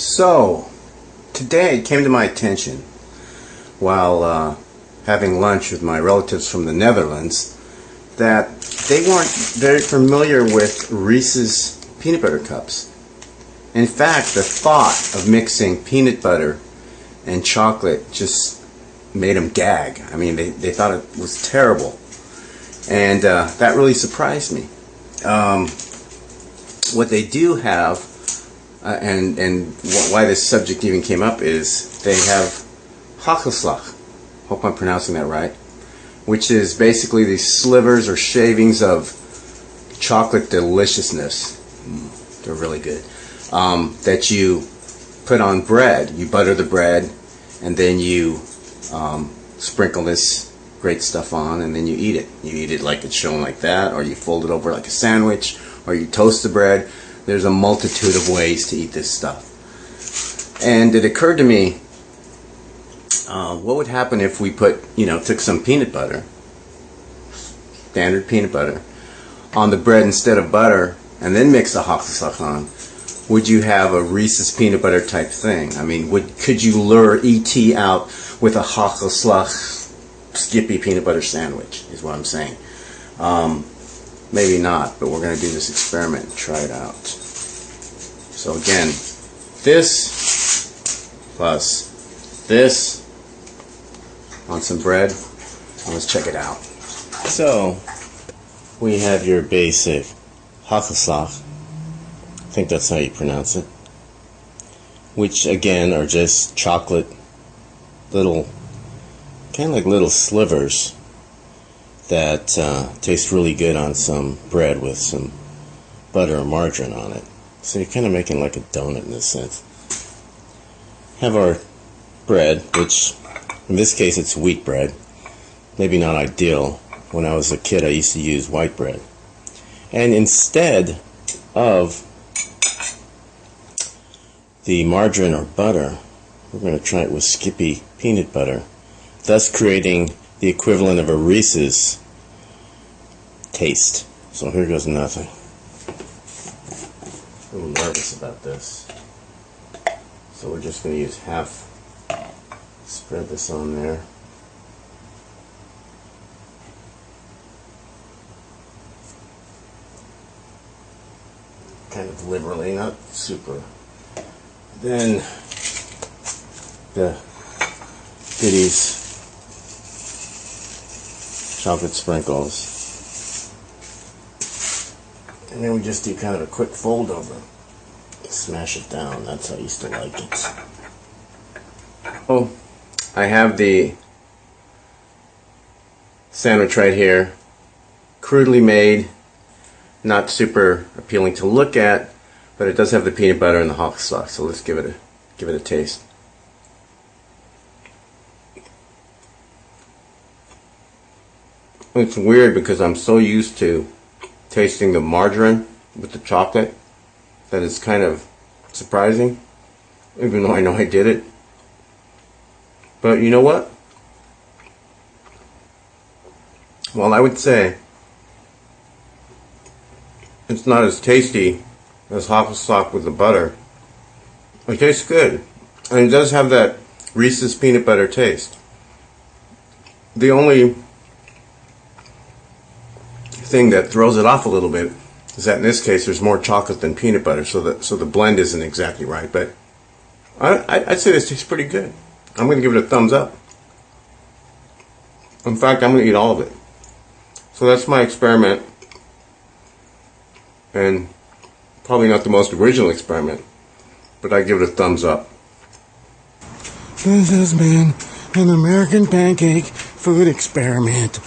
So, today it came to my attention while having lunch with my relatives from the Netherlands that they weren't very familiar with Reese's peanut butter cups. In fact, the thought of mixing peanut butter and chocolate just made them gag. I mean, they thought it was terrible. And that really surprised me. What they do have, and why this subject even came up, is they have Hagelslag. Hope I'm pronouncing that right. Which is basically these slivers or shavings of chocolate deliciousness. They're really good. That you put on bread. You butter the bread, and then you sprinkle this great stuff on, and then you eat it. You eat it like it's shown like that, or you fold it over like a sandwich, or you toast the bread. There's a multitude of ways to eat this stuff. And it occurred to me, what would happen if we took some peanut butter, standard peanut butter, on the bread instead of butter, and then mix the Hagelslag on? Would you have a Reese's peanut butter type thing? I mean, could you lure E.T. out with a Hagelslag Skippy peanut butter sandwich, is what I'm saying. Maybe not, but we're going to do this experiment and try it out. So again, this plus this on some bread, and let's check it out. So, we have your basic Hagelslag, I think that's how you pronounce it, which again are just chocolate little, kind of like little slivers that taste really good on some bread with some butter or margarine on it. So you're kind of making like a donut in this sense. Have our bread, which in this case it's wheat bread. Maybe not ideal. When I was a kid I used to use white bread. And instead of the margarine or butter, we're going to try it with Skippy peanut butter, thus creating the equivalent of a Reese's taste. So here goes nothing. A little nervous about this. So we're just going to use half, spread this on there. Kind of liberally, not super. Then the goodies, chocolate sprinkles, and then we just do kind of a quick fold over, smash it down. That's how I used to like it. Oh, I have the sandwich right here, crudely made, not super appealing to look at, but it does have the peanut butter and the Hagelslag. So let's give it a taste. It's weird because I'm so used to tasting the margarine with the chocolate that it's kind of surprising, even though I know I did it. But you know what? Well, I would say it's not as tasty as Hagelslag with the butter. It tastes good, and it does have that Reese's peanut butter taste. The only thing that throws it off a little bit is that in this case there's more chocolate than peanut butter, so the blend isn't exactly right. But I'd say this tastes pretty good. I'm going to give it a thumbs up. In fact, I'm going to eat all of it. So that's my experiment, and probably not the most original experiment, but I give it a thumbs up. This has been an American pancake food experiment.